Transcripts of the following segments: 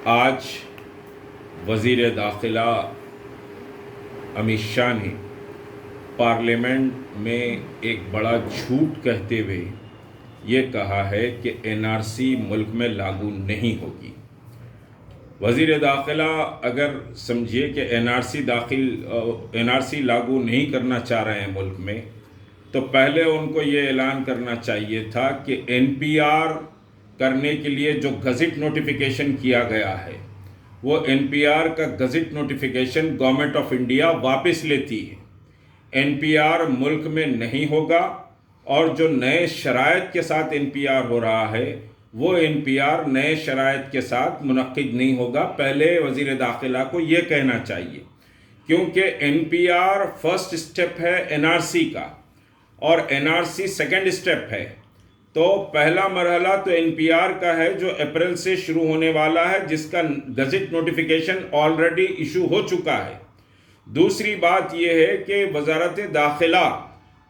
آج وزیر داخلہ امت شاہ نے پارلیمنٹ میں ایک بڑا جھوٹ کہتے ہوئے یہ کہا ہے کہ NRC ملک میں لاگو نہیں ہوگی۔ وزیر داخلہ اگر سمجھیے کہ NRC لاگو نہیں کرنا چاہ رہے ہیں ملک میں، تو پہلے ان کو یہ اعلان کرنا چاہیے تھا کہ NPR کرنے کے لیے جو گزٹ نوٹیفیکیشن کیا گیا ہے، وہ NPR کا gazette notification government of India واپس لیتی ہے۔ NPR ملک میں نہیں ہوگا، اور جو نئے شرائط کے ساتھ NPR ہو رہا ہے وہ NPR نئے شرائط کے ساتھ منعقد نہیں ہوگا۔ پہلے وزیر داخلہ کو یہ کہنا چاہیے، کیونکہ NPR فرسٹ سٹیپ ہے NRC کا، اور NRC سیکنڈ سٹیپ ہے۔ تو پہلا مرحلہ تو NPR کا ہے جو اپریل سے شروع ہونے والا ہے، جس کا گزٹ نوٹیفیکیشن آلریڈی ایشو ہو چکا ہے۔ دوسری بات یہ ہے کہ وزارت داخلہ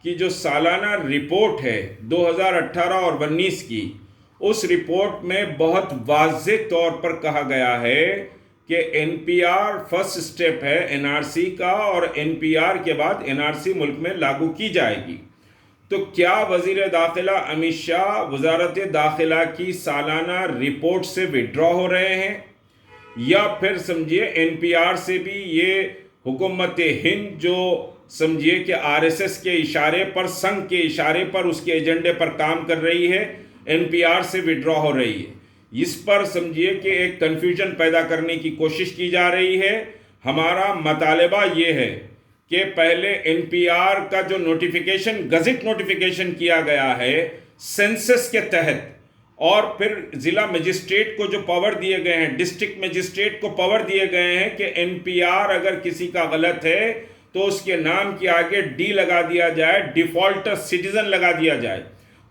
کی جو سالانہ رپورٹ ہے 2018 اور 19 کی، اس رپورٹ میں بہت واضح طور پر کہا گیا ہے کہ NPR فرسٹ سٹیپ ہے NRC کا، اور NPR کے بعد NRC ملک میں لاگو کی جائے گی۔ تو کیا وزیر داخلہ امت شاہ وزارت داخلہ کی سالانہ رپورٹ سے وڈرا ہو رہے ہیں، یا پھر سمجھیے NPR سے بھی یہ حکومت ہند جو سمجھیے کہ RSS کے اشارے پر، سنگھ کے اشارے پر، اس کے ایجنڈے پر کام کر رہی ہے، NPR سے وڈرا ہو رہی ہے؟ اس پر سمجھیے کہ ایک کنفیوژن پیدا کرنے کی کوشش کی جا رہی ہے۔ ہمارا مطالبہ یہ ہے کہ پہلے NPR کا جو نوٹیفیکیشن گزٹ نوٹیفیکیشن کیا گیا ہے سینسس کے تحت، اور پھر ضلع مجسٹریٹ کو جو پاور دیے گئے ہیں، ڈسٹرکٹ مجسٹریٹ کو پاور دیے گئے ہیں کہ NPR اگر کسی کا غلط ہے تو اس کے نام کے آگے D لگا دیا جائے، ڈیفالٹر سٹیزن لگا دیا جائے۔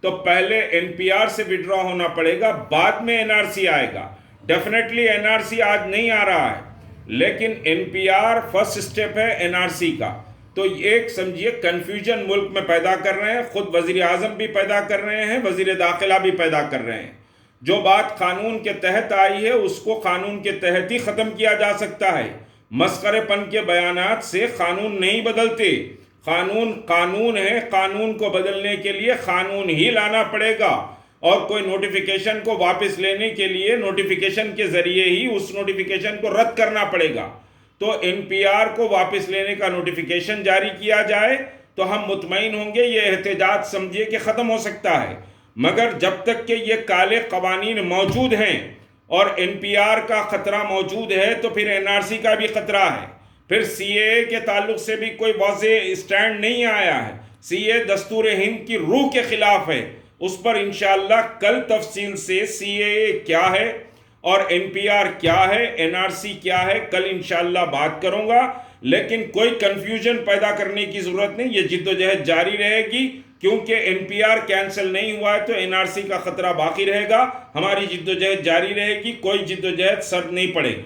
تو پہلے NPR سے وڈرا ہونا پڑے گا، بعد میں NRC آئے گا۔ ڈیفینیٹلی NRC آج نہیں آ رہا ہے، لیکن NPR فرسٹ سٹیپ ہے NRC کا۔ تو ایک سمجھیے کنفیوژن ملک میں پیدا کر رہے ہیں، خود وزیر اعظم بھی پیدا کر رہے ہیں، وزیر داخلہ بھی پیدا کر رہے ہیں۔ جو بات قانون کے تحت آئی ہے اس کو قانون کے تحت ہی ختم کیا جا سکتا ہے۔ مسخرے پن کے بیانات سے قانون نہیں بدلتے۔ قانون ہے، قانون کو بدلنے کے لیے قانون ہی لانا پڑے گا، اور کوئی نوٹیفیکیشن کو واپس لینے کے لیے نوٹیفیکیشن کے ذریعے ہی اس نوٹیفیکیشن کو رد کرنا پڑے گا۔ تو NPR کو واپس لینے کا نوٹیفیکیشن جاری کیا جائے تو ہم مطمئن ہوں گے، یہ احتجاج سمجھیے کہ ختم ہو سکتا ہے۔ مگر جب تک کہ یہ کالے قوانین موجود ہیں اور NPR کا خطرہ موجود ہے، تو پھر NRC کا بھی خطرہ ہے۔ پھر CAA کے تعلق سے بھی کوئی واضح اسٹینڈ نہیں آیا ہے۔ CAA دستور ہند کی روح کے خلاف ہے۔ اس پر انشاءاللہ کل تفصیل سے CAA کیا ہے اور NPR کیا ہے، NRC کیا ہے، کل انشاءاللہ بات کروں گا۔ لیکن کوئی کنفیوژن پیدا کرنے کی ضرورت نہیں، یہ جدوجہد جاری رہے گی، کیونکہ NPR کینسل نہیں ہوا ہے تو NRC کا خطرہ باقی رہے گا۔ ہماری جدوجہد جاری رہے گی، کوئی جدوجہد سر نہیں پڑے گی۔